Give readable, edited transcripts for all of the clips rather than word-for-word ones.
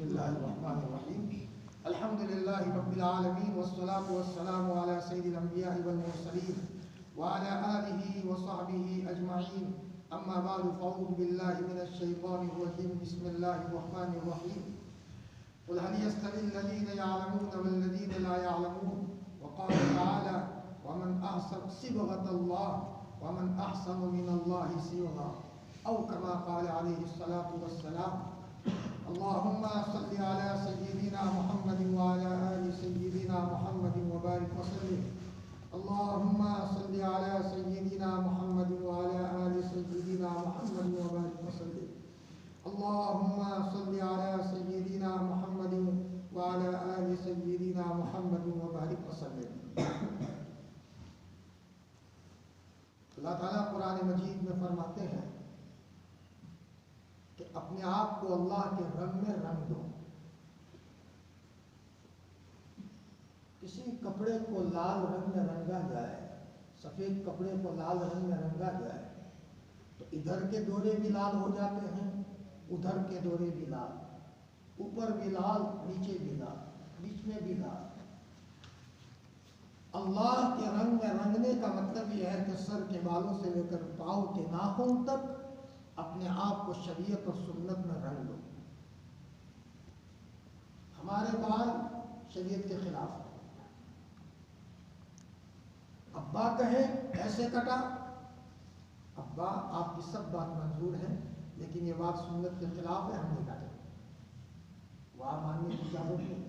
بسم اللہ الرحمن الرحیم الحمد للہ رب العالمین والصلاة والسلام علی سید الانبیاء والمرسلین وعلى آلہ وصحبہ اجمعین اما بعد فاعوذ باللہ من الشیطان الرجیم بسم اللہ الرحمن الرحیم قل هل يستوي الذين يعلمون والذين لا يعلمون وقال تعالى ومن أحسن صبغة الله ومن أحسن من الله صبغة أو كما قال عليه الصلاة والسلام اللهم صل على سيدنا محمد وعلى آل سيدنا محمد وبارك وسلم اللهم صل على سيدنا محمد وعلى آل سيدنا محمد وبارك وسلم اللهم صل على سيدنا محمد وعلى آل سيدنا محمد وبارك وسلم۔ اللہ تعالیٰ قرآن مجید میں فرماتے ہیں کہ اپنے آپ کو اللہ کے رنگ میں رنگ دو۔ کسی کپڑے کو لال رنگ میں رنگا جائے، سفید کپڑے کو لال رنگ میں رنگا جائے تو ادھر کے دورے بھی لال ہو جاتے ہیں، ادھر کے دورے بھی لال، اوپر بھی لال، نیچے بھی لال، بیچ میں بھی لال۔ اللہ کے رنگ میں رنگنے کا مطلب یہ ہے کہ سر کے بالوں سے لے کر پاؤں کے ناخن تک اپنے آپ کو شریعت اور سنت میں رنگ دو۔ ہمارے بال شریعت کے خلاف ہیں، ابا کہیں ایسے کٹا، ابا آپ کی سب بات منظور ہے لیکن یہ بات سنت کے خلاف ہے، ہم نہیں کاٹیں، وہ آپ ماننے کی اجازت نہیں۔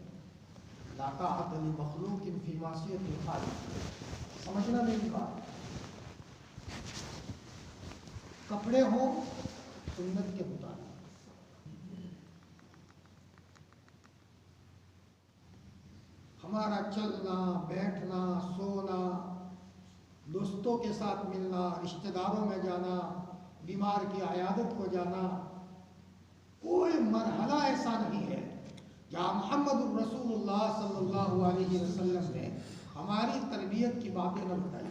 لا طاعۃ لمخلوق فی معصیۃ الخالق، سمجھنا میری بات۔ کپڑے ہوں سنت کے مطابق، ہمارا چلنا بیٹھنا سونا، دوستوں کے ساتھ ملنا، رشتہ داروں میں جانا، بیمار کی عیادت کو جانا، کوئی مرحلہ ایسا نہیں ہے جہاں محمد الرسول اللہ صلی اللہ علیہ وسلم نے ہماری تربیت کی باتیں نہ بتائی۔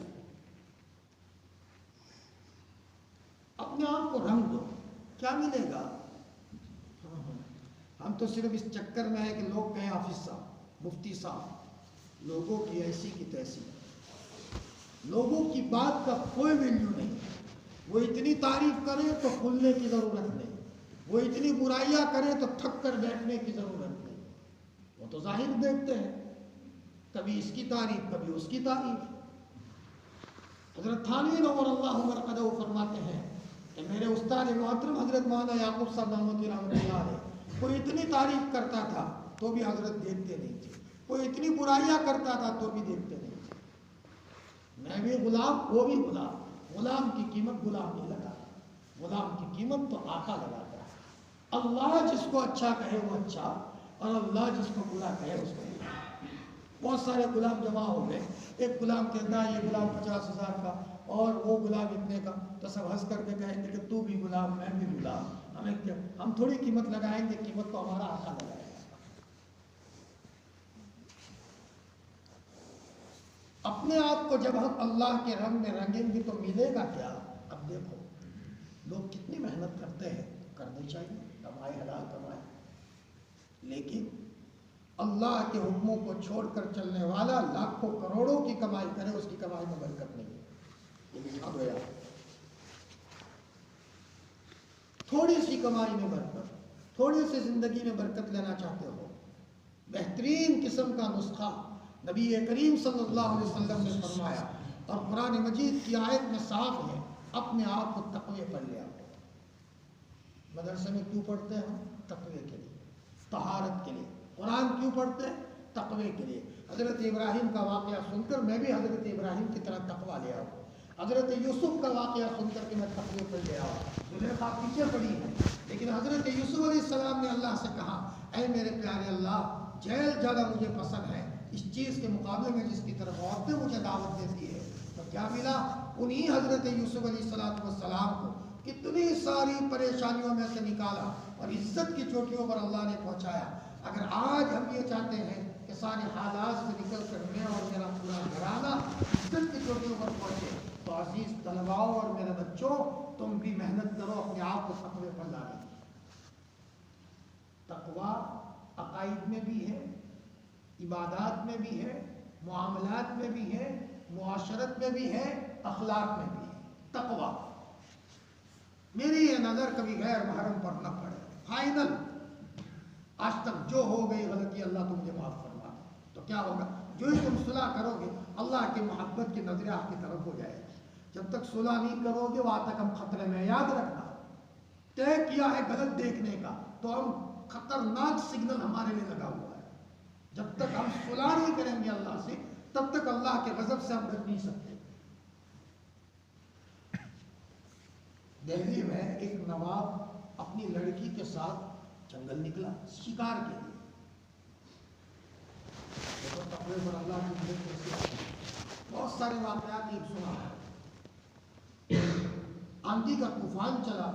اپنے آپ کو رنگ دو، کیا ملے گا؟ ہم تو صرف اس چکر میں ہیں کہ لوگ کہیں حافظ صاحب، مفتی صاحب، لوگوں کی ایسی کی تیسی، لوگوں کی بات کا کوئی ویلیو نہیں۔ وہ اتنی تعریف کریں تو کھلنے کی ضرورت نہیں، وہ اتنی برائیاں کریں تو تھک کر بیٹھنے کی ضرورت نہیں۔ وہ تو ظاہر دیکھتے ہیں، کبھی اس کی تعریف کبھی اس کی تعریف۔ حضرت تھانوی نور اللہ مرقدہ فرماتے ہیں کہ میرے استاد محترم حضرت مولانا یعقوب صاحب ناموتی رحمۃ اللہ علیہ کوئی اتنی تعریف کرتا تھا تو بھی حضرت دیکھتے نہیں تھے، کوئی اتنی برائیاں کرتا تھا تو بھی دیکھتے نہیں تھے۔ میں بھی غلام، وہ بھی غلام، غلام کی قیمت غلام نہیں لگاتا، غلام کی قیمت تو آقا لگاتا ہے۔ اللہ جس کو اچھا کہے وہ اچھا، اور اللہ جس کو برا کہے اس کو برا۔ بہت سارے غلام جمع ہو گئے، ایک غلام کہتا ہے یہ غلام 50,000 کا اور وہ غلام اتنے کا، تو سب ہنس کر کے کہیں گے کہ تو بھی غلام میں بھی غلام، ہمیں کیا، ہم تھوڑی قیمت لگائیں گے، قیمت تو ہمارا آقا لگائے گا۔ اپنے آپ کو جب ہم اللہ کے رنگ میں رنگیں گے تو ملے گا کیا؟ اب دیکھو لوگ کتنی محنت کرتے ہیں، کرنی چاہیے، کمائے حلال کمائے، لیکن اللہ کے حکموں کو چھوڑ کر چلنے والا لاکھوں کروڑوں کی کمائی کرے، اس کی کمائی میں برکت نہیں ہے۔ یہ لکھا گیا تھوڑی سی کمائی میں برکت، تھوڑی سی زندگی میں برکت لینا چاہتے ہو، بہترین قسم کا نسخہ نبی کریم صلی اللہ علیہ وسلم نے فرمایا اور قرآن مجید کی آیت میں صاف ہے، اپنے آپ کو تقوی پر لے آؤ۔ مدرسے میں کیوں پڑھتے ہیں؟ تقوی کے لیے، طہارت کے لیے۔ قرآن کیوں پڑھتے ہیں؟ تقوی کے لیے۔ حضرت ابراہیم کا واقعہ سن کر میں بھی حضرت ابراہیم کی طرح تقوی لے آؤں، حضرت یوسف کا واقعہ سن کر کے میں تقوی پر لے آؤں۔ زلیخا پیچھے پڑی ہے لیکن حضرت یوسف علیہ السلام نے اللہ سے کہا اے میرے پیارے اللہ، جیل زیادہ مجھے پسند ہے اس چیز کے مقابلے میں جس کی طرف عورتیں مجھے دعوت دیتی ہے۔ تو کیا ملا؟ انہی حضرت یوسف علیہ السلام کو کتنی ساری پریشانیوں میں سے نکالا اور عزت کی چوٹیوں پر اللہ نے پہنچایا۔ اگر آج ہم یہ چاہتے ہیں کہ سارے حالات سے نکل کر میں اور میرا پورا گھرانہ عزت کی چوٹیوں پر پہنچے تو عزیز طلباؤ اور میرے بچوں، تم بھی محنت کرو اپنے آپ کو تقوی پر لانے کی۔ تقوی عقائد میں بھی ہے، عبادات میں بھی ہے، معاملات میں بھی ہے، معاشرت میں بھی ہے، اخلاق میں بھی ہے۔ تقویٰ، میری یہ نظر کبھی غیر محرم پر نہ پڑے، فائنل۔ آج تک جو ہو گئی غلطی اللہ تم مجھے معاف فرما، تو کیا ہوگا؟ جو ہی تم صلح کرو گے اللہ کی محبت کی نظریں آپ کی طرف ہو جائے گی۔ جب تک صلح نہیں کرو گے وہاں تک ہم خطرے میں۔ یاد رکھنا، طے کیا ہے غلط دیکھنے کا تو ہم خطرناک سگنل ہمارے لیے لگا ہوا ہے۔ جب تک ہم صلح نہیں کریں گے اللہ سے تب تک اللہ کے غضب سے ہم بچ نہیں سکتے۔ دہلی میں ایک نواب اپنی لڑکی کے ساتھ جنگل نکلا شکار کے لیے۔ دیکھو تقوی پر اللہ کی مدد کیسے آتی ہے۔ بہت سارے واقعات ایک سنا ہے۔ آندھی کا طوفان چلا،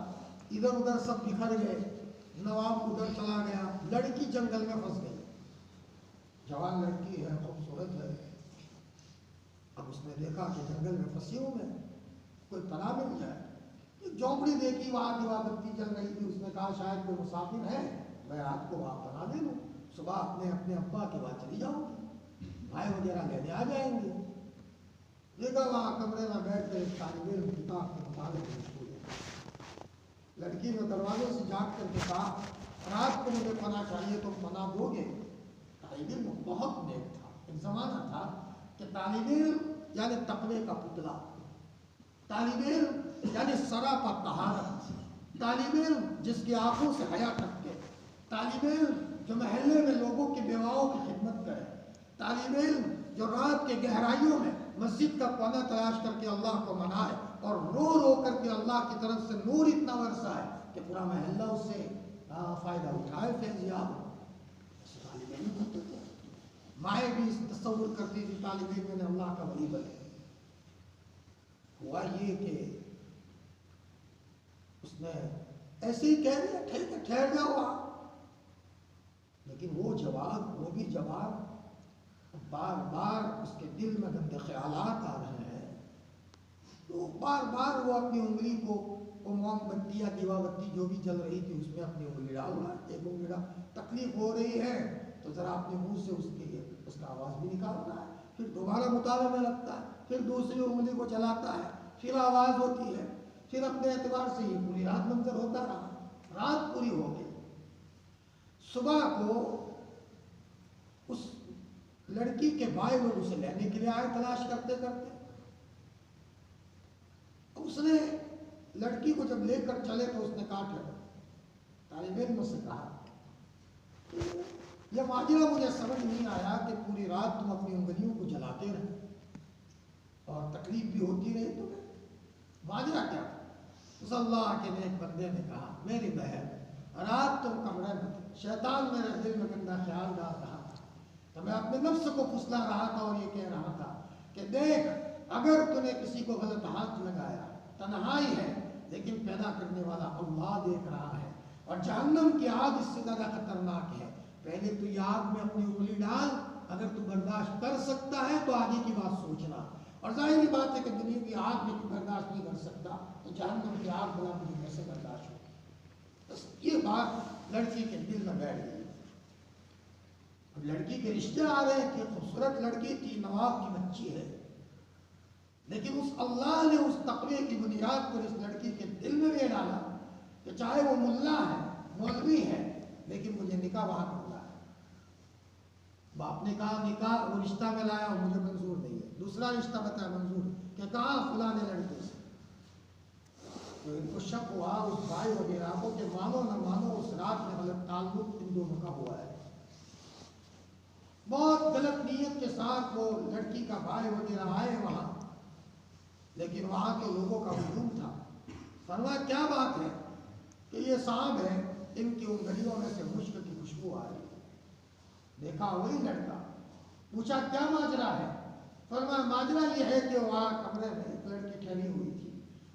ادھر ادھر سب بکھر گئے، نواب ادھر چلا گیا، لڑکی جنگل میں پھنس گئی۔ جوان لڑکی ہے، خوبصورت ہے۔ اب اس نے دیکھا کہ جنگل میں پھنسی ہوں میں، کوئی پناہ مل جائے۔ ایک جھونپڑی دیکھی، وہاں دیوار بتی چل رہی تھی۔ اس نے کہا شاید کوئی مسافر ہے، میں رات کو وہاں پناہ دے دوں، صبح اپنے ابا کے بعد چلی جاؤں گی، بھائی وغیرہ لینے آ جائیں گے۔ دیکھا وہاں کمرے میں بیٹھ کے طالب علم کتاب کے مطالعے میں مشغول ہے۔ لڑکی نے دروازے سے جھانک کر کے کہا رات کو مجھے پناہ چاہیے، تم پناہ دو گے؟ طالب علم بہت نیک تھا۔ ایک زمانہ تھا کہ طالب علم یعنی تقوی کا پتلا، طالب علم یعنی سراپا طہارت، طالب علم جس کی آنکھوں سے حیا ٹپکے، طالب علم جو محلے میں لوگوں کی بیواؤں کی خدمت کرے، طالب علم جو رات کے گہرائیوں میں مسجد کا کونا تلاش کر کے اللہ کو منائے اور رو رو کر کے اللہ کی طرف سے نور اتنا برسا ہے کہ پورا محلہ اس سے فائدہ اٹھائے، فیضیاب ہو۔ طالب علم ہوتے تھے، مائیں بھی تصور کرتی تھی طالب علم نے اللہ کا ولی بنے۔ ہوا یہ کہ اس نے ایسے ہی کہہ دیا ٹھیک ہے ٹھہر جاؤ وہاں، لیکن وہ جواب بار بار اس کے دل میں گندے خیالات آ رہے ہیں، تو بار بار وہ اپنی انگلی کو موم بتی یا دیوا بتی جو بھی جل رہی تھی اس میں اپنی انگلی ڈال رہا ہے۔ ایک انگلی تکلیف ہو رہی ہے تو ذرا اپنے منہ سے اس کا آواز بھی نکال رہا ہے، پھر دوبارہ مطالعے میں لگتا ہے، پھر دوسری انگلی کو چلاتا ہے، پھر آواز ہوتی ہے، پھر اپنے اعتبار سے یہ پوری رات منظر ہوتا رہا۔ رات پوری ہو گئی، صبح کو اس لڑکی کے بھائی لوگ اسے لینے کے لیے آئے تلاش کرتے کرتے۔ اس نے لڑکی کو جب لے کر چلے تو اس نے کہا کہ طالب علم سے کہا یہ ماجرا مجھے سمجھ نہیں آیا کہ پوری رات تم اپنی انگلیوں کو جلاتے رہے اور تکلیف بھی ہوتی رہی، تو ماجرا کیا تھا؟ اس اللہ کے نیک بندے نے کہا میری بہن رات تم کمرے میں تھے، شیطان میرے دل میں گندا خیال ڈال رہا تھا، تو میں اپنے نفس کو پھسلا رہا تھا اور یہ کہہ رہا تھا کہ دیکھ اگر تو نے کسی کو غلط ہاتھ لگایا، تنہائی ہے لیکن پیدا کرنے والا اللہ دیکھ رہا ہے، اور جہنم کی آگ اس سے زیادہ خطرناک ہے۔ پہلے تو یہ آگ میں اپنی انگلی ڈال، اگر تو برداشت کر سکتا ہے تو آگے کی بات سوچنا، اور ظاہری بات ہے کہ دنیا کی آگ میں تو برداشت نہیں کر سکتا تو جہنم کی آگ بلا مجھے کیسے برداشت ہو۔ بس یہ بات لڑکی کے دل میں بیٹھ گئی۔ اب لڑکی کے رشتے آ رہے کہ خوبصورت لڑکی تھی، نواب کی بچی ہے، لیکن اس اللہ نے اس تقوی کی بنیاد پر اس لڑکی کے دل میں یہ ڈالا کہ چاہے وہ ملا ہے مولوی ہے لیکن مجھے نکاح وہاں کرنا ہے۔ باپ نے کہا نکاح وہ رشتہ میں لایا اور مجھے منظور نہیں ہے، دوسرا رشتہ بتایا منظور، کہ کہاں فلاں لڑکے سے، تو ان کو شک ہوا اس بھائی وغیرہ کو کہ مانو نہ مانو اس رات میں غلط تعلق ان دونوں کا ہوا ہے۔ بہت غلط نیت کے ساتھ وہ لڑکی کا بھائی وغیرہ آئے وہاں، لیکن وہاں کے لوگوں کا ہجوم تھا۔ فرمایا کیا بات ہے کہ یہ صاحب ہے، ان کی انگلیوں میں سے مشک کی خوشبو آ رہی ہے۔ دیکھا وہی لڑکا، پوچھا کیا ماجرا ہے؟ فرمایا ماجرا یہ ہے کہ وہاں کمرے میں ایک لڑکی ٹھہری ہوئی تھی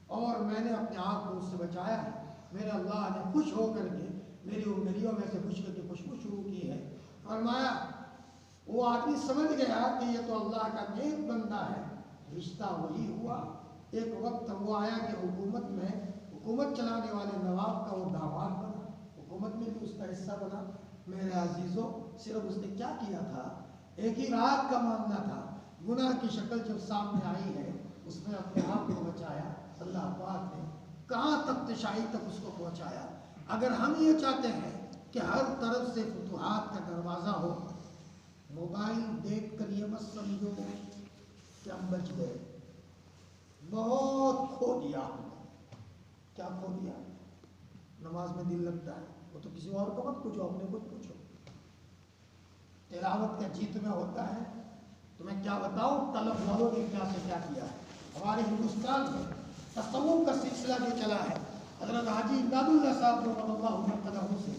اور میں نے اپنے آپ کو اس سے بچایا ہے، میرے اللہ نے خوش ہو کر کے میری انگلیوں میں سے مشک کی خوشبو شروع کی ہے۔ فرمایا وہ آدمی سمجھ گیا کہ یہ تو اللہ کا نیک بندہ ہے، رشتہ وہی ہوا۔ ایک وقت وہ آیا کہ حکومت میں حکومت چلانے والے نواب کا وہ داماد بنا، حکومت میں بھی اس کا حصہ بنا، میرے عزیزوں صرف اس نے کیا کیا تھا، ایک ہی رات کا معاملہ تھا، گناہ کی شکل جب سامنے آئی ہے اس نے اپنے آپ کو بچایا، اللہ پاک نے کہاں تک تشائی تک اس کو پہنچایا۔ اگر ہم یہ چاہتے ہیں کہ ہر طرف سے فتوحات کا دروازہ ہو، موبائل دیکھ کر یہ مت سمجھو کہ ہم بچ گئے، بہت کھو دیا ہم نے۔ کیا کھو دیا؟ نماز میں دل لگتا ہے، وہ تو کسی اور کو مت پوچھو، اپنے کچھ پوچھو۔ تلاوت کا جی تمہیں ہوتا ہے، تمہیں کیا بتاؤں طلب والوں نے کیا سے کیا کیا ہے۔ ہمارے ہندوستان میں تصوف کا سلسلہ جو چلا ہے، حضرت حاجی امداد اللہ صاحب رحمہ اللہ مرقدہ سے،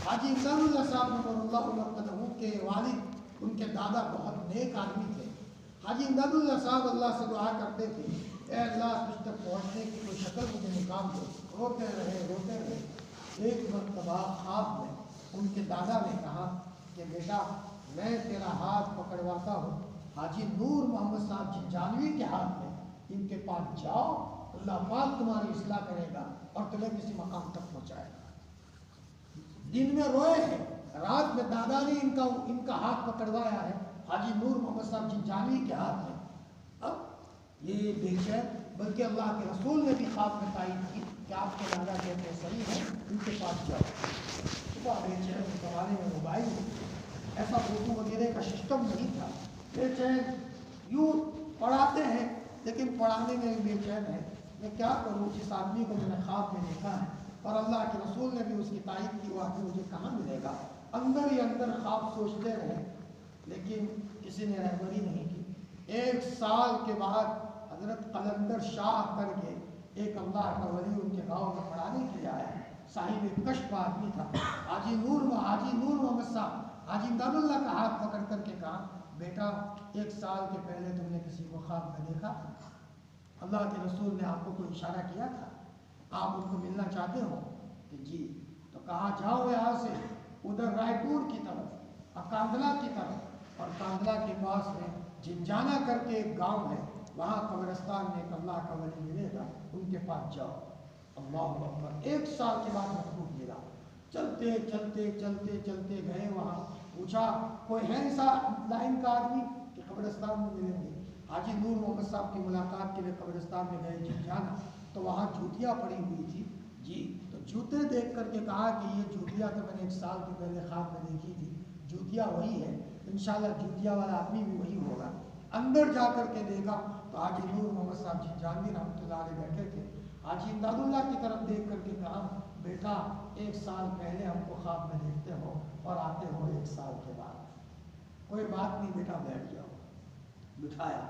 حاجی امداد اللہ صاحب رحمہ اللہ مرقدہ کے والد ان کے دادا بہت نیک آدمی تھے۔ حاجی امداد اللہ صاحب اللہ سے دعا کرتے تھے، اے اللہ تجھ تک پہنچنے کی کوئی شکل مجھے نکال دو۔ روتے رہے۔ ایک مرتبہ خواب میں ان کے دادا نے کہا کہ بیٹا میں تیرا ہاتھ پکڑواتا ہوں، حاجی نور محمد صاحب جنجانوی کے ہاتھ میں، ان کے پاس جاؤ، اللہ پاک تمہاری اصلاح کرے گا اور تمہیں کسی مقام تک پہنچائے گا۔ دن میں روئے ہیں، رات میں دادا نے ان کا ہاتھ پکڑوایا ہے حاجی نور محمد صاحب جنجانوی کے ہاتھ میں۔ اب یہ بے چین، بلکہ اللہ کے رسول نے بھی خواب میں تائید کی کہ آپ کے دادا کہتے ہیں صحیح ہے، ان کے پاس جاؤ۔ صبح بے چین، زمانے میں موبائل ایسا اردو وغیرہ کا سسٹم نہیں تھا، بے چین یوں پڑھاتے ہیں لیکن پڑھانے میں بے چین ہے، میں کیا کروں جس آدمی کو میں نے خواب میں دیکھا ہے اور اللہ کے رسول نے بھی اس کی تائید کی، وہ آدمی مجھے کہاں ملے گا۔ اندر ہی اندر خواب سوچتے رہے لیکن کسی نے رہبری نہیں کی۔ 1 سال کے بعد حضرت قلندر شاہ کر کے ایک اللہ کا ولی ان کے گاؤں میں پڑھانے کے لیے آیا، صاحب کشف آدمی تھا، حاجی نور محمد صاحب۔ حاجی امداد اللہ کا ہاتھ پکڑ کر کے کہا، بیٹا 1 سال کے پہلے تم نے کسی کو خواب میں دیکھا تھا؟ اللہ کے رسول نے آپ کو کوئی اشارہ کیا تھا؟ آپ ان کو ملنا چاہتے ہو؟ کہ جی۔ تو کہا جاؤ یہاں سے ادھر رائے پور کی طرف، کاندلا کی طرف، اور کاندلا کے پاس میں جنجانہ کر کے ایک گاؤں ہے، وہاں قبرستان میں ایک اللہ کا ولی ملے گا، ان کے پاس جاؤ۔ اللہ اکبر۔ 1 سال کے بعد مخلوق ملا، چلتے گئے وہاں، پوچھا کوئی ہے ایسا لائن کا آدمی کہ قبرستان میں ملیں گے؟ حاجی نور محمد صاحب کی ملاقات کے لیے قبرستان میں گئے جنجانہ، تو وہاں جوتیاں پڑی ہوئی تھی جی، تو جوتے دیکھ کر کے کہا کہ یہ جوتیاں تو میں نے 1 سال کے پہلے خواب میں دیکھی تھی، جوتیاں وہی ہے، انشاءاللہ جوتیاں والا آدمی بھی وہی ہوگا۔ اندر جا کر کے دیکھا تو حاجی نور محمد صاحب جنجانوی رحمۃ اللہ علیہ بیٹھے تھے۔ حاجی امداد اللہ کی طرف دیکھ کر کے کہا، بیٹا 1 سال پہلے ہم کو خواب میں دیکھتے ہو اور آتے ہو 1 سال کے بعد، کوئی بات نہیں بیٹا بیٹھ جاؤ۔ بٹھایا،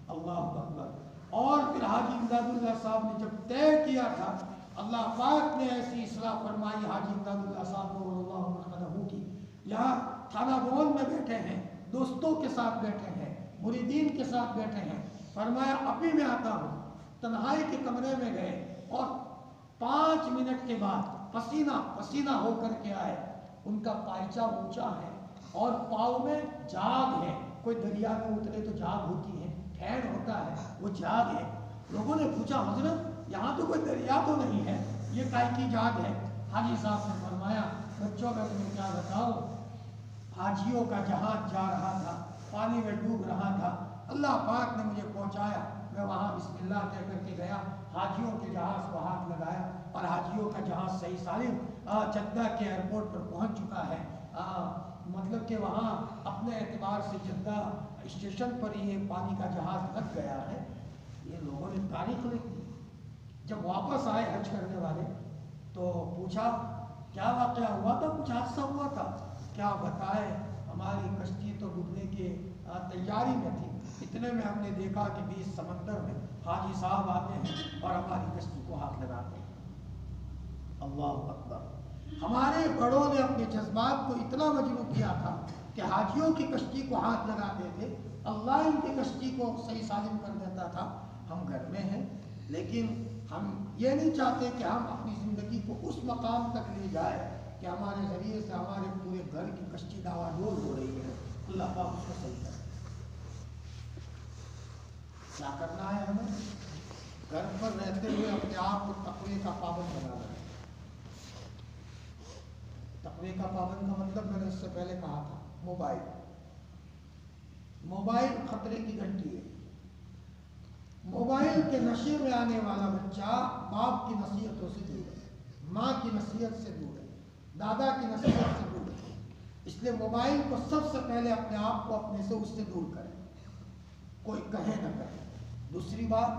اللہ اکبر۔ اور پھر حاجی امداد اللہ صاحب نے جب طے کیا تھا، اللہ پاک نے ایسی اصلاح فرمائی حاجی امداد اللہ صاحب رضی اللہ مرقدہ کی، یہاں تھانہ بون میں بیٹھے ہیں، دوستوں کے ساتھ بیٹھے ہیں، مریدین کے ساتھ بیٹھے ہیں، فرمایا ابھی میں آتا ہوں۔ تنہائی کے کمرے میں گئے اور 5 منٹ کے بعد پسینہ پسینہ ہو کر کے آئے۔ ان کا پائچہ اونچا ہے اور پاؤں میں جاگ ہے، کوئی دریا میں اترے تو جاگ ہوتی ہے، ٹھہر ہوتا ہے، وہ جاگ ہے۔ لوگوں نے پوچھا حضرت یہاں تو کوئی دریا تو نہیں ہے، یہ کائے کی جاگ ہے؟ حاجی صاحب نے فرمایا بچوں میں تمہیں کیا بتاؤں، حاجیوں کا جہاز جا رہا تھا، پانی میں ڈوب رہا تھا، اللہ پاک نے مجھے پہنچایا، میں وہاں بسم اللہ کہہ کر کے گیا، حاجیوں کے جہاز کو ہاتھ لگایا اور حاجیوں کا جہاز صحیح سالم جدہ کے ایئرپورٹ پر پہنچ چکا ہے۔ مطلب کہ وہاں اپنے اعتبار سے جدہ اسٹیشن پر ہی ایک پانی کا جہاز لگ گیا ہے۔ یہ لوگوں نے تاریخ لکھ دی۔ جب واپس آئے حج کرنے والے تو پوچھا کیا واقعہ ہوا تھا، کچھ حادثہ ہوا تھا؟ کیا بتائے، ہماری کشتی تو ڈوبنے کے تیاری میں تھی، اتنے میں ہم نے دیکھا کہ 20 سمندر میں حاجی صاحب آتے ہیں اور ہماری کشتی کو ہاتھ لگاتے ہیں۔ اللہ اکبر۔ ہمارے بڑوں نے اپنے جذبات کو اتنا مجروح کیا تھا کہ حاجیوں کی کشتی کو ہاتھ لگاتے تھے، اللہ ان کی کشتی کو صحیح سالم کر دیتا تھا۔ ہم گھر میں ہیں لیکن ہم یہ نہیں چاہتے کہ ہم اپنی زندگی کو اس مقام تک لے جائیں کہ ہمارے ذریعے سے ہمارے پورے گھر کی کشتی ڈاواڈول ہو رہی ہے۔ اللہ پاک اس کو صحیح کرے۔ کیا کرنا ہے ہمیں؟ گھر پر رہتے ہوئے اپنے آپ کو تقوی کا پابند بنانا ہے۔ تقوی کا پابند کا مطلب میں نے اس سے پہلے کہا تھا، موبائل خطرے کی گھنٹی ہے۔ موبائل کے نشے میں آنے والا بچہ باپ کی نصیحتوں سے دور ہے، ماں کی نصیحت سے دور ہے، دادا کی نصیحت سے دور ہے۔ اس لیے موبائل کو سب سے پہلے اپنے آپ کو اپنے سے اس سے دور کرے، کوئی کہے نہ کرے۔ دوسری بات،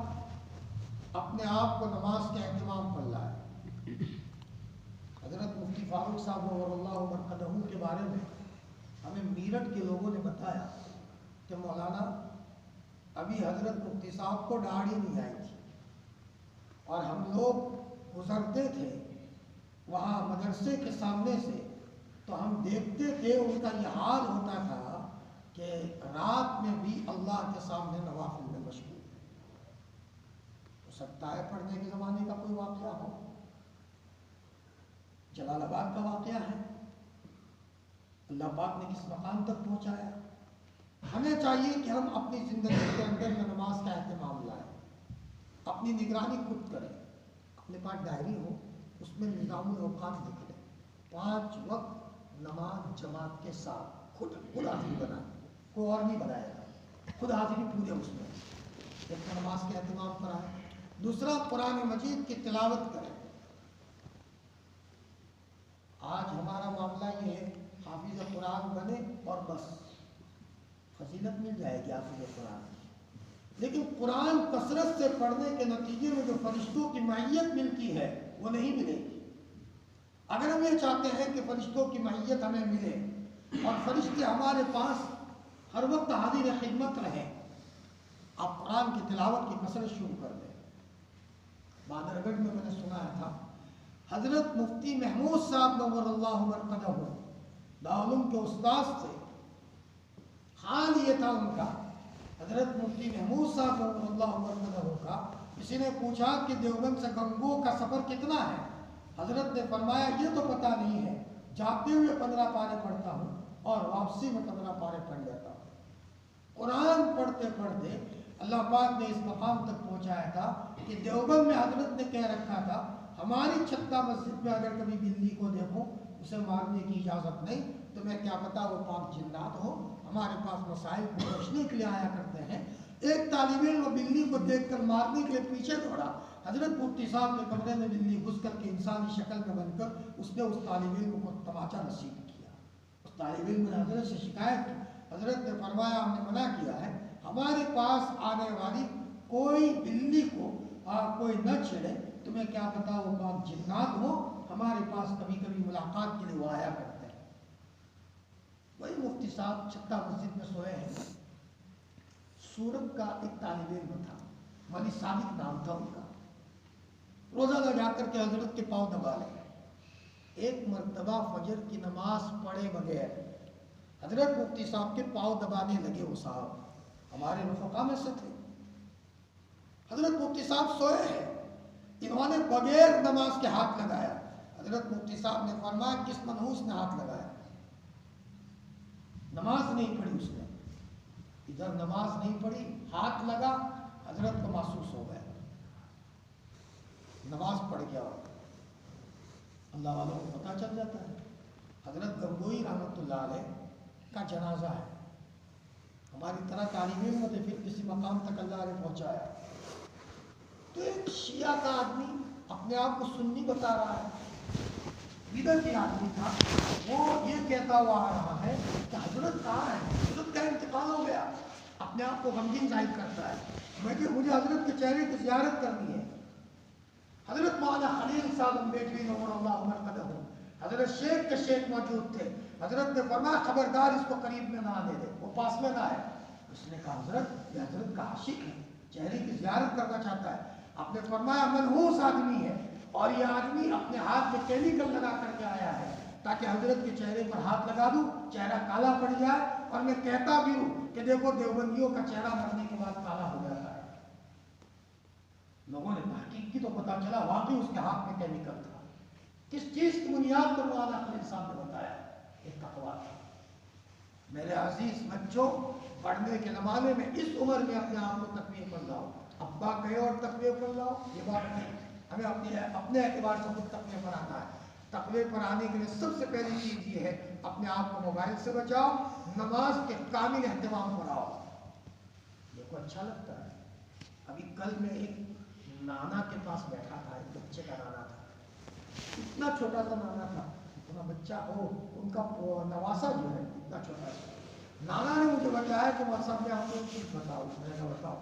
اپنے آپ کو نماز کے اہتمام پر لائے۔ حضرت مفتی فاروق صاحب نور اللہ مرقدہ کے بارے میں ہمیں میرٹھ کے لوگوں نے بتایا کہ مولانا ابھی حضرت مفتی صاحب کو داڑھی نہیں آئی تھی، اور ہم لوگ گزرتے تھے وہاں مدرسے کے سامنے سے، تو ہم دیکھتے تھے ان کا یہ حال ہوتا تھا کہ رات میں بھی اللہ کے سامنے نوافل میں مشغول ہے۔ ہو سکتا ہے پڑھنے کے زمانے کا کوئی واقعہ ہو، جلال آباد کا واقعہ ہے، اللہ پاک نے کس مقام تک پہنچایا۔ ہمیں چاہیے کہ ہم اپنی زندگی کے اندر میں نماز کا اہتمام لائیں، اپنی نگرانی خود کریں، اپنے پاس ڈائری ہو اس میں نظام الاوقات لکھ لیں، 5 وقت نماز جماعت کے ساتھ خود حاضری بنائیں، کوئی اور نہیں بنائے گا، خود حاضری پورے اس میں ایک نماز کے اہتمام کرائیں۔ دوسرا، قرآن مجید کی تلاوت کریں۔ آج ہمارا معاملہ یہ ہے، حافظ قرآن بنے اور بس فضیلت مل جائے گی حافظ قرآن، لیکن قرآن کثرت سے پڑھنے کے نتیجے میں جو فرشتوں کی معیت ملتی ہے وہ نہیں ملے گی۔ اگر ہم یہ چاہتے ہیں کہ فرشتوں کی معیت ہمیں ملے اور فرشتے ہمارے پاس ہر وقت حاضر خدمت رہیں، آپ قرآن کی تلاوت کی کثرت شروع کر دیں۔ بادرگڑھ میں نے سنا تھا حضرت مفتی محمود صاحب نور اللہ مرقدہ دارالعلوم کے استاد سے حال یہ تھا ان کا، حضرت مفتی محمود صاحب نور اللہ مرقدہ کا، کسی نے پوچھا کہ دیوبند سے گنگو کا سفر کتنا ہے؟ حضرت نے فرمایا یہ تو پتہ نہیں ہے، جاتے ہوئے 15 پارے پڑھتا ہوں اور واپسی میں 15 پارے پڑھ لیتا ہوں۔ قرآن پڑھتے پڑھتے اللہ پاک نے اس مقام تک پہنچایا تھا کہ دیوبند میں حضرت نے کہہ رکھا تھا ہماری چھتہ مسجد میں اگر کبھی بلی کو دیکھو اسے مارنے کی اجازت نہیں، تمہیں کیا پتا وہ پاک جنات ہو، ہمارے پاس مسائل کو پوچھنے کے لیے آیا کرتے ہیں۔ ایک طالب علم وہ بلی کو دیکھ کر مارنے کے لیے پیچھے دوڑا، حضرت مفتی صاحب کے کمرے میں بلی گھس کر کے انسانی شکل میں بن کر اس نے اس طالب علم کو تماچا نصیب کیا۔ اس طالب علم نے حضرت سے شکایت کی، حضرت نے فرمایا ہم نے منع کیا ہے، ہمارے پاس آنے والی کوئی بلی کو کوئی نہ چھیڑے، تمہیں کیا پتا وہ پاک جنات ہو، ہمارے پاس کبھی کبھی ملاقات کے لیے وہ آیا کرتے ہیں۔ وہی مفتی صاحب چھتہ مسجد میں سوئے ہیں، سورت کا ایک طالب علم تھا، ولی صادق نام تھا ان کا، روزانہ جا کر کے حضرت کے پاؤں دبا لے۔ ایک مرتبہ فجر کی نماز پڑھے بغیر حضرت مفتی صاحب کے پاؤں دبانے لگے، وہ صاحب ہمارے رفقا میں سے تھے۔ حضرت مفتی صاحب سوئے ہیں، انہوں نے بغیر نماز کے ہاتھ لگایا۔ حضرت مفتی صاحب نے فرمایا کس منحوس نے ہاتھ لگایا؟ نماز نہیں پڑھی اس نے، ادھر نماز نہیں پڑھی، ہاتھ لگا، حضرت کو محسوس ہو گیا، نماز پڑھ گیا۔ اللہ والوں کو پتہ چل جاتا ہے۔ حضرت گنگوئی رحمۃ اللہ علیہ کا جنازہ ہے، ہماری طرح طالب علم تھے، پھر کسی مقام تک اللہ نے پہنچایا۔ تو ایک شیعہ کا آدمی اپنے آپ کو سنی بتا رہا ہے، بدعتی آدمی تھا، وہ یہ کہتا ہوا آ رہا ہے کہ حضرت کہاں ہے، حضرت کا انتقال ہو گیا، اپنے آپ کو غمگین ظاہر کرتا ہے، مجھے حضرت کے چہرے کی زیارت کرنی ہے۔ حضرت مولانا خلیل صاحب امبیڈوی نور اللہ مرقدہ حضرت شیخ کے شیخ موجود تھے، حضرت نے فرمایا خبردار اس کو قریب میں نہ آنے دے، وہ پاس میں نہ آئے۔ اس نے کہا حضرت یہ حضرت کا عاشق ہے، چہرے کی زیارت کرنا چاہتا ہے۔ آپ نے فرمایا منحوس آدمی ہے، اور یہ آدمی اپنے ہاتھ میں کیمیکل لگا کر کے آیا ہے تاکہ حضرت کے چہرے پر ہاتھ لگا دوں، چہرہ کالا پڑ جائے، اور میں کہتا بھی ہوں کہ دیکھو دیوبندیوں کا چہرہ مرنے کے بعد کالا ہو جاتا ہے۔ لوگوں نے تحقیق کی تو پتا چلا واقعی اس کے ہاتھ میں کیمیکل تھا۔ کس چیز کی بنیاد پر مولانا خلیل صاحب نے بتایا؟ ایک تقویٰ تھا۔ میرے عزیز بچوں، پڑھنے کے زمانے میں اس عمر میں اپنے آپ کو تقویٰ پر لاؤ، ابا کہے اور تقویٰ پر لاؤ، یہ بات نہیں، ہمیں اپنے اعتبار سے خود تقویٰ پر آنا ہے۔ تقوی پر آنے کے لیے سب سے پہلی چیز یہ ہے اپنے آپ کو موبائل سے بچاؤ، نماز کے کامل اہتمام پر آؤ۔ دیکھو اچھا لگتا ہے، ابھی کل میں ایک نانا کے پاس بیٹھا تھا، ایک بچے کا نانا تھا، اتنا چھوٹا سا نانا تھا، اتنا بچہ ہو ان کا نواسا جو ہے اتنا چھوٹا سا۔ نانا نے مجھے بتایا کہ صاحب میں آپ کو ایک چیز بتاؤ، میں نے بتاؤ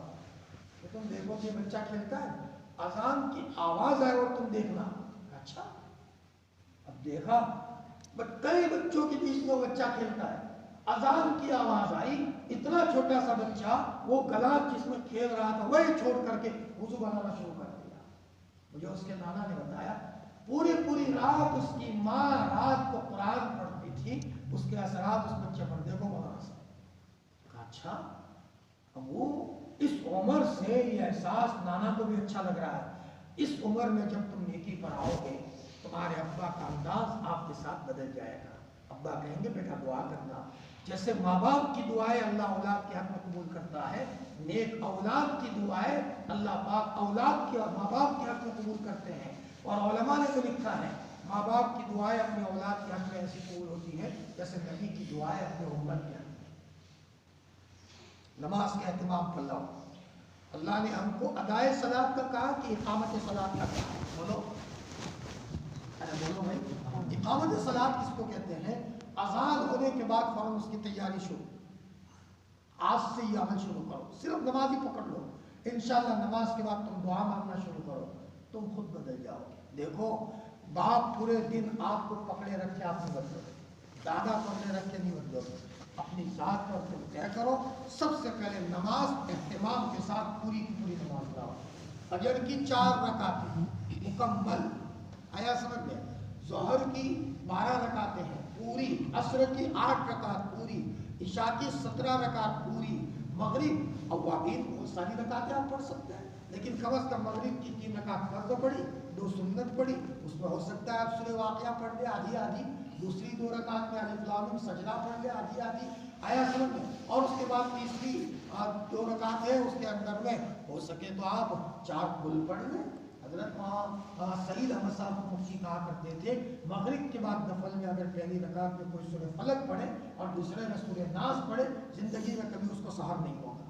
کہ تم دیکھو کہ بچہ کھیلتا ہے، اذان کی آواز آئے اور تم دیکھنا۔ اچھا، اب دیکھا کئی بچوں کے بیچ میں بچہ کھیلتا ہے، اذان کی آواز آئی، اتنا چھوٹا سا بچہ وہ گلاس جس میں کھیل رہا تھا وہی چھوڑ کر کے وضو بنانا شروع کر دیا۔ مجھے اس کے نانا نے بتایا پوری رات اس کی ماں رات کو قرآن پڑھتی تھی، اس کے اثرات اس بچے پر دیکھو مولانا صاحب۔ کہا اچھا، اب وہ اس عمر سے یہ احساس نانا کو بھی اچھا لگ رہا ہے، اس عمر میں جب تم نیکی پر آؤ گے تمہارے ابا کا انداز آپ کے ساتھ بدل جائے گا۔ ابا کہیں گے بیٹا دعا کرنا، جیسے ماں باپ کی دعائیں اللہ اولاد کے حق میں قبول کرتا ہے، نیک اولاد کی دعائیں اللہ پاک اولاد کے اور ماں باپ کے حق میں قبول کرتے ہیں۔ اور علماء نے تو لکھا ہے ماں باپ کی دعائیں اپنے اولاد کے حق میں ایسی قبول ہوتی ہے جیسے نبی کی دعائیں اپنے امت کے حق میں۔ نماز کے اہتمام پر لاؤ۔ اللہ نے ہم کو ادائے صلاۃ کا کہا کہ اقامت صلاۃ کا کہا؟ بولو بولو بھائی، اقامت صلاۃ کس کو کہتے ہیں؟ اذان ہونے کے بعد فوراً اس کی تیاری شروع، آج سے یہ عمل شروع کرو، صرف نماز ہی پکڑ لو، انشاءاللہ نماز کے بعد تم دعا مانگنا شروع کرو، تم خود بدل جاؤ گے۔ دیکھو باپ پورے دن آپ کو پکڑے رکھے آپ نہیں بدلو گے، دادا پکڑے رکھے نہیں بدلو گے، اپنی ذات پر تم طے کرو۔ سب سے پہلے نماز اہتمام کے ساتھ پوری کی پوری نماز لاؤ۔ فجر کی 4 رکعتیں مکمل، آیا سمجھ میں؟ ظہر کی 12 رکعتیں ہیں پوری، عصر کی 8 رکعت پوری، عشاء کی 17 رکعت پوری، مغرب اوابین بہت ساری رکعتیں آپ پڑھ سکتے ہیں، لیکن کم از کم مغرب کی 3 رکعت فرض پڑھی، 2 سنت پڑھی، اس میں ہو سکتا ہے آپ سورہ واقعہ پڑھ لے آدھی آدھی، دوسری 2 رکعت میں الف لام میم سجدہ پڑھ لے آدھی آدھی، آیا سمجھ میں؟ اور اس کے بعد تیسری 2 رکعت ہے، اس کے اندر میں ہو سکے تو آپ 4 کل پڑھ لیں۔ حضرت سعید احمد صاحب مفتی کہا کرتے تھے مغرب کے بعد نفل میں اگر پہلی رکعت میں کوئی سورہ فلق پڑھے اور دوسرے میں سورہ ناس پڑھے، زندگی میں کبھی اس کو سحر نہیں ہوگا،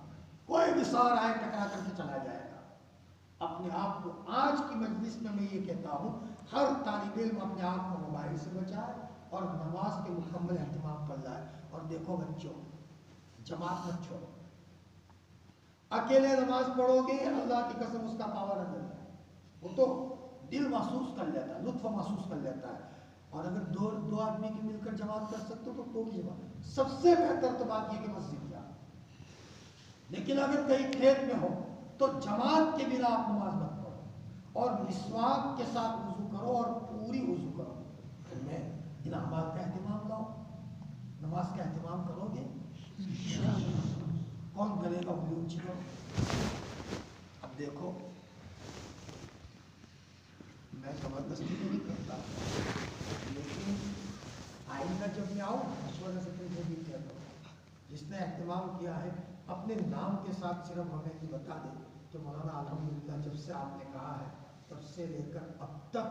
کوئی بھی سحر آئے ٹکرا کر کے چلا جائے گا۔ اپنے آپ کو آج کی مجلس میں میں یہ کہتا ہوں ہر طالب علم اپنے آپ کو موبائل سے بچائے اور نماز کے مکمل اہتمام پر لائے۔ اور دیکھو بچوں، جماعت مت چھوڑو، اکیلے نماز پڑھو گے اللہ کی قسم اس کا پاور اندر ہے، وہ تو دل محسوس کر لیتا ہے، لطف محسوس کر لیتا ہے۔ اور اگر دو آدمی کی مل کر جماعت کر سکتے ہو تو بھی جماعت، سب سے بہتر تو بات یہ کہ مسجد جاؤ، لیکن اگر کہیں کھیت میں ہو تو جماعت کے بنا آپ نماز مت پڑھو، اور مسواک کے ساتھ وضو کرو اور پوری وضو کرو۔ پھر میں ان اعمال کا اہتمام لاؤ، نماز کا اہتمام کرو گے کون کرے گا؟ اونچی کرو۔ اب دیکھو میں زبردستی تو نہیں کرتا، لیکن آئندہ جب میں آؤں مشورے سے تم بھی کہتا ہوں، جس نے اہتمام کیا ہے اپنے نام کے ساتھ صرف ہمیں یہ بتا دے کہ مولانا الحمدللہ جب سے آپ نے کہا ہے تب سے لے کر اب تک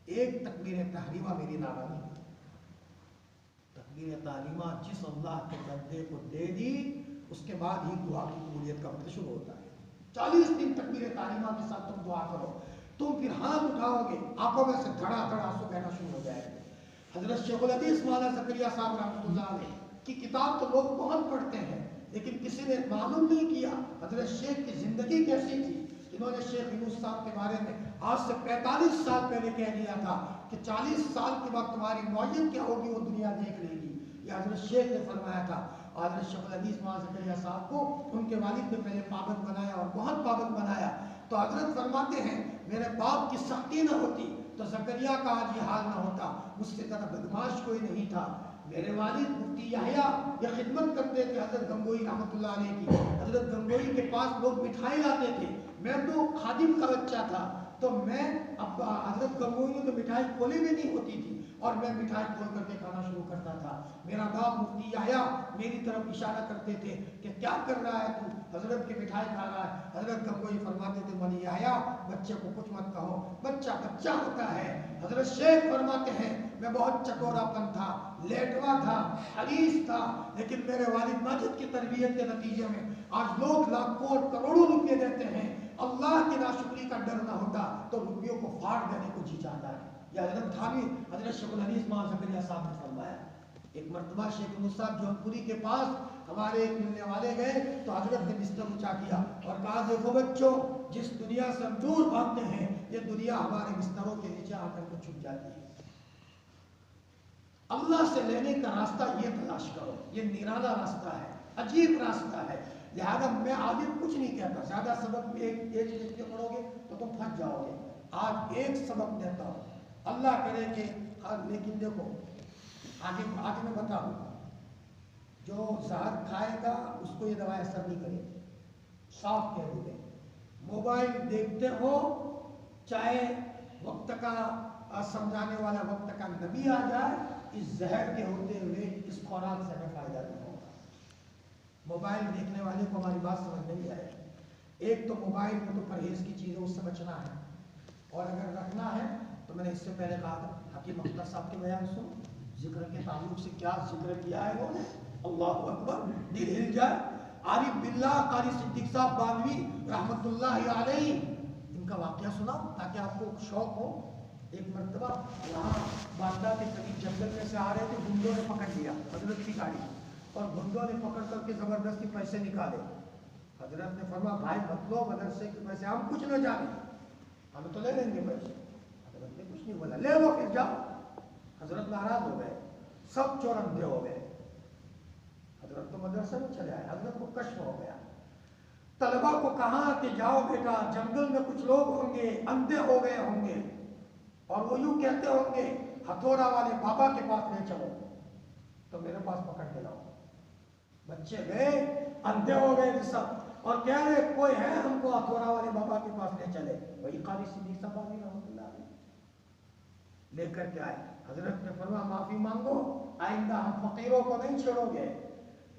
ایک تکبیر تحریمہ میری نانا نہیں ہوئی۔ تکبیر تحریمہ جس اللہ کے بندے کو دے دی اس کے بعد ہی دعا کی قبولیت کا وقت شروع ہوتا ہے۔ 40 دن تکبیر تحریمہ کے ساتھ تم دعا کرو، تم پھر ہاتھ اٹھاؤ گے آنکھوں میں سے دھڑا دھڑا آنسو بہنا شروع ہو جائے گا۔ حضرت شیخ الحدیث مولانا زکریا صاحب رحمۃ اللہ علیہ کی کتاب تو لوگ بہت پڑھتے ہیں، لیکن کسی نے معلوم نہیں کیا حضرت شیخ کی زندگی کیسی تھی۔ انہوں نے شیخ یونس صاحب کے بارے میں آج سے 45 سال پہلے کہہ دیا تھا کہ 40 سال کے بعد تمہاری نوعیت کیا ہوگی وہ دنیا دیکھ لے گی، یہ حضرت شیخ نے فرمایا تھا۔ حضرت شیخ الحدیث مولانا زکریا صاحب کو ان کے والد نے پہلے پابند بنایا اور بہت پابند بنایا، تو حضرت فرماتے ہیں میرے باپ کی سختی نہ ہوتی تو زکریا کا آج یہ حال نہ ہوتا، مجھ سے طرح بدماش کوئی نہیں تھا۔ میرے والد مفتی یحییٰ یہ خدمت کرتے تھے حضرت گنگوئی رحمۃ اللہ علیہ کی، حضرت گنگوئی کے پاس لوگ مٹھائی لاتے تھے، میں تو خادم کا بچہ تھا، تو میں اب حضرت گنگوئی نے تو مٹھائی کھولی بھی نہیں ہوتی تھی اور میں مٹھائی کھول کر کے کھانا شروع کرتا تھا. میرا باپ مفتی یحییٰ میری طرف اشارہ کرتے تھے کہ کیا کر رہا ہے تو؟ حضرت کی مٹھائی کھا رہا ہے. حضرت گنگوئی فرماتے تھے مولی یحییٰ بچے کو کچھ مت کہو، بچہ بچہ ہوتا ہے. حضرت شیخ فرماتے ہیں میں بہت چٹورا پن تھا، لیٹوا تھا، حریص تھا، لیکن میرے والد ماجد کی تربیت کے نتیجے میں آج لوگ لاکھوں اور کروڑوں روپے دیتے ہیں. اللہ کی ناشکری کا ڈر نہ ہوتا تو روپیوں کو پھاڑ دینے کو جی چاہتا ہے. یا حضرت تھانوی حضرت شیخ الحدیث مولانا زکریا صاحب نے فرمایا ایک مرتبہ شیخ نور صاحب جون پوری کے پاس ہمارے ایک ملنے والے گئے تو حضرت نے بستر اونچا کیا اور کہا دیکھو بچوں جس دنیا سے ہم دور بھاگتے ہیں یہ دنیا ہمارے بستروں کے نیچے آ کر کے چھپ جاتی ہے. اللہ سے لینے کا راستہ یہ تلاش کرو، یہ نرالا راستہ ہے، عجیب راستہ ہے. لہذا میں آگے کچھ نہیں کہتا، زیادہ سبق بھی ایک لکھ کے پڑھو گے تو تم پھنس جاؤ گے. آج ایک سبق دیتا ہوں، اللہ کرے کہ لیکن دیکھو آگے میں بتاؤں جو زہر کھائے گا اس کو یہ دوا اثر نہیں کرے گی. صاف کہہ دوں گے موبائل دیکھتے ہو چاہے وقت کا سمجھانے والا وقت کا نبی آ جائے، اس زہر کے ہوتے ہوئے اس خوراک سے ہمیں فائدہ نہیں ہوگا. موبائل دیکھنے والے کو ہماری بات سمجھ نہیں آئے. ایک تو موبائل میں تو پرہیز کی چیزیں اس سے بچنا ہے، اور اگر رکھنا ہے تو میں نے اس سے پہلے کہا تھا حکیم اختر صاحب کے بیان سنو، ذکر کے تعلق سے کیا ذکر کیا ہے انہوں نے، اللہ اکبر، دل ہل جائے. عارف باللہ قاری صدیق صاحب بانوی رحمت اللہ علیہ، ان کا واقعہ سنا تاکہ آپ کو شوق ہو. ایک مرتبہ وہاں باندہ کے قریب جنگل میں سے آ رہے تھے، گنڈوں نے پکڑ لیا حضرت کی گاڑی اور گنڈوں نے پکڑ کر کے زبردستی پیسے نکالے. حضرت نے فرمایا بھائی مت لو مدرسے کے پیسے، ہم کچھ نہ جانے، ہم تو لے لیں گے پیسے. حضرت نے کچھ نہیں بولا، لے لو پھر جاؤ. حضرت ناراض ہو گئے، سب چور اندھے ہو گئے. حضرت تو مدرسے میں چلے آئے، حضرت کو کشف ہو گیا. طلبا کو کہا کہ جاؤ بیٹا جنگل میں کچھ لوگ ہوں گے اندھے ہو گئے ہوں گے اور وہ یوں کہتے ہوں گے ہتھوڑا والے بابا کے پاس لے چلو تو میرے پاس پکڑ کے لاؤ. بچے گئے اندھے ہو گئے سب اور کہہ رہے کوئی ہے ہم کو ہتھوڑا والے بابا کے پاس لے چلے. وہی قاری صدیق صاحب رحمۃ اللہ علیہ لے کر کے آئے. حضرت نے فرمایا معافی مانگو، آئندہ ہم فقیروں کو نہیں چھوڑو گے.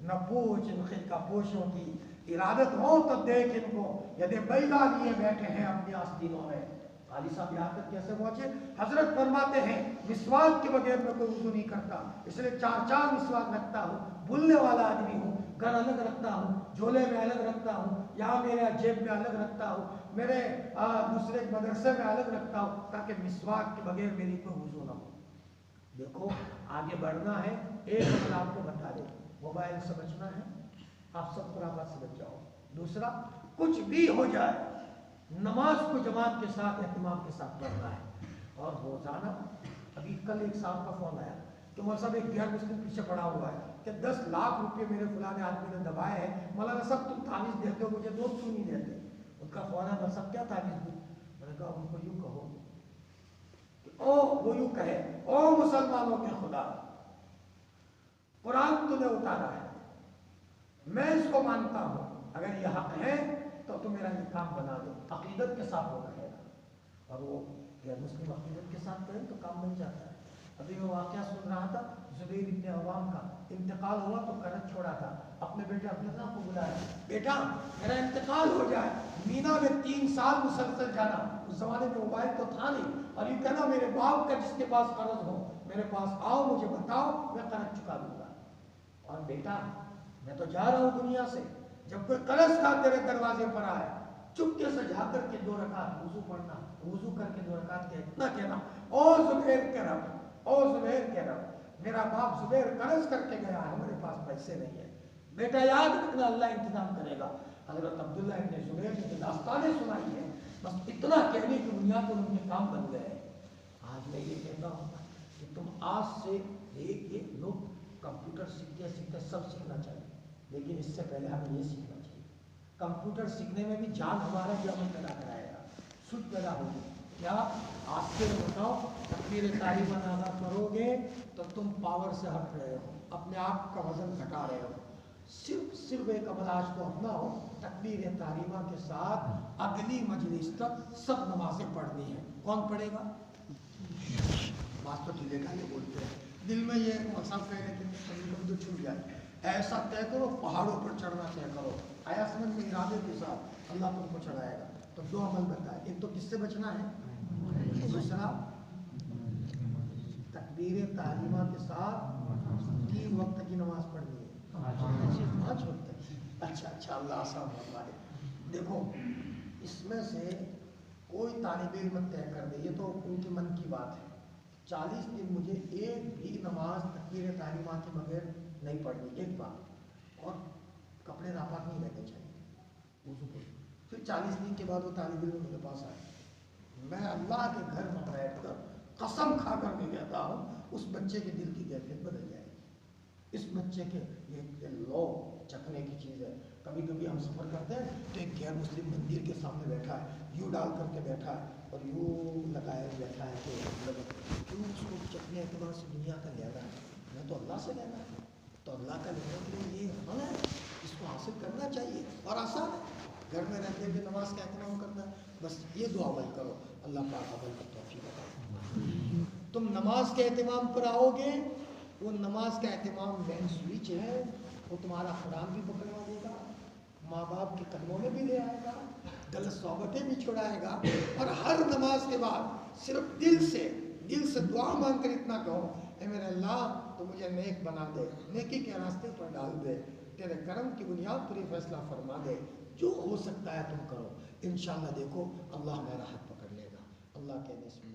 نہ پوچھ ان کا پوچھوں کی ارادت ہو تو دیکھ ان کو یدے بیضا لیے بیٹھے ہیں اپنی آستینوں میں. قاضی صاحب یہاں تک کیسے پہنچے؟ حضرت فرماتے ہیں مسواک کے بغیر میں کوئی وضو نہیں کرتا، اس لیے 4 مسواک رکھتا ہوں. بھولنے والا آدمی ہوں، گھر الگ رکھتا ہوں، جھولے میں الگ رکھتا ہوں، یہاں میرے جیب میں الگ رکھتا ہوں، میرے دوسرے مدرسے میں الگ رکھتا ہوں تاکہ مسواک کے بغیر میری کوئی وضو نہ ہو. دیکھو آگے بڑھنا ہے. ایک عمل آپ کو بتا دیں، موبائل سے بچنا ہے، آپ سب خرافات سے بچ جاؤ. دوسرا کچھ بھی ہو جائے نماز کو جماعت کے ساتھ اہتمام کے ساتھ پڑھنا ہے. اور روزانہ ابھی کل ایک صاحب کا فون آیا کہ مولانا صاحب ایک غیر مسلم پیچھے پڑا ہوا ہے کہ 10 لاکھ روپے میرے فلاں آدمی نے دبائے ہیں، مولانا صاحب تم تعویذ دیتے ہو مجھے دوست کیوں نہیں دیتے؟ ان کا فون ہے مولانا صاحب کیا تعویذ دوں؟ میں نے کہا ان کو یوں کہو کہ وہ یوں کہے او مسلمانوں کے خدا قرآن تو نے اتارا ہے، میں اس کو مانتا ہوں، اگر یہ حق ہے تو میرا یہ کام بنا دو. عقیدت کے ساتھ وہ کہے گا اور وہ غیر مسلم عقیدت کے ساتھ کریں تو کام بن جاتا ہے. ابھی میں واقعہ سن رہا تھا زبیر ابن عوام کا انتقال ہوا تو قرض چھوڑا تھا، اپنے بیٹے عبداللہ کو بلایا بیٹا میرا انتقال ہو جائے، مینا میں 3 سال مسلسل جانا، اس زمانے میں موبائل تو تھا نہیں، اور یہ کہنا میرے باپ کا جس کے پاس قرض ہو میرے پاس آؤ مجھے بتاؤ میں قرض چکا دوں گا. اور بیٹا میں تو جا رہا ہوں دنیا سے، جب کوئی قرض کا تیرے دروازے پر آئے چپکے سے جا کر کے 2 رکعت وضو پڑھنا، وضو کر کے 2 رکعت اتنا کہنا او زبیر کے رب، او زبیر کے رب میرا باپ زبیر قرض کر کے گیا ہے ہمارے پاس پیسے نہیں ہے، بیٹا یاد رکھنا اللہ انتظام کرے گا. حضرت عبداللہ ابن زبیر نے داستانیں سنائی ہیں، بس اتنا کہنے کی بنیاد پر ان کے کام بن گئے. آج میں یہ کہتا ہوں کہ تم آج سے ایک لوگ کمپیوٹر سیکھتے سیکھتے سب سیکھنا چاہیے، لیکن اس سے پہلے ہمیں یہ سیکھنا چاہیے کمپیوٹر سیکھنے میں بھی جان ہمارا جو عمل پیدا کرائے گا، سود پیدا ہوگی. کیا آج سے بتاؤ تکبیر طیبہ ادا کرو گے تو تم پاور سے ہٹ رہے ہو، اپنے آپ کا وزن گھٹا رہے ہو. صرف ایک عمل آج تو اپنا ہو، تکبیر تحریمہ کے ساتھ اگلی مجلس تک سب نمازیں پڑھنی ہیں۔ کون پڑھے گا؟ بات تو ڈھیلے ڈھالے بولتے ہیں، دل میں یہ مقصد کہنے کے جو چھوٹ جائے، ایسا طے کرو پہاڑوں پر چڑھنا طے کرو، آیا سمجھ میں؟ ارادے کے ساتھ اللہ تم کو چڑھائے گا۔ تو دو عمل بتائے، ایک تو کس سے بچنا ہے، دوسرا تکبیر تحریمہ کے ساتھ 3 وقت کی نماز پڑھنی ہے، 5 وقت۔ اچھا اللہ آسان فرمائے۔ دیکھو اس میں سے کوئی طالب علم طے کر دے، یہ تو ان کے من کی بات ہے، 40 دن مجھے ایک بھی نماز تکبیر تحریمہ کے بغیر نہیں پڑھنی، ایک بات، اور کپڑے ناپاک نہیں رہنے چاہیے، پھر 40 دن کے بعد وہ طالب علم میرے پاس آئے، میں اللہ کے گھر میں بیٹھ کر قسم کھا کر کے کہتا ہوں اس بچے کے دل کی کیفیت بدل جائے گی۔ اس بچے کے یہ لو چکھنے کی چیز ہے۔ کبھی کبھی ہم سفر کرتے ہیں تو ایک غیر مسلم مندر کے سامنے بیٹھا ہے، یوں ڈال کر کے بیٹھا ہے اور یوں لگائے بیٹھا ہے کہ کیوں اس کو چکھنے اعتبار سے دنیا کا لینا ہے، میں تو اللہ سے لینا ہے، تو اللہ کا لینے کے لیے یہ عمل ہے، اس کو حاصل کرنا چاہیے اور آسان ہے، گھر میں رہتے ہوئے نماز کا اہتمام کرنا ہے، بس یہ دو عمل کرو، اللہ پاک عمل کا توفیق عطا فرمائے۔ تم نماز کے اہتمام پر آؤ گے، وہ نماز کا اہتمام مین سوئچ ہے، وہ تمہارا قرآن بھی پکڑوا دے گا، ماں باپ کے قدموں میں بھی لے آئے گا، غلط صحبتیں بھی چھڑائے گا، اور ہر نماز کے بعد صرف دل سے دعا مانگ کر اتنا کہو، اے میرے اللہ تو مجھے نیک بنا دے، نیکی کے راستے پر ڈال دے، تیرے کرم کی بنیاد پر یہ فیصلہ فرما دے، جو ہو سکتا ہے تم کرو، انشاءاللہ دیکھو اللہ ہمارا ہاتھ پکڑ لے گا۔ اللہ کے نسل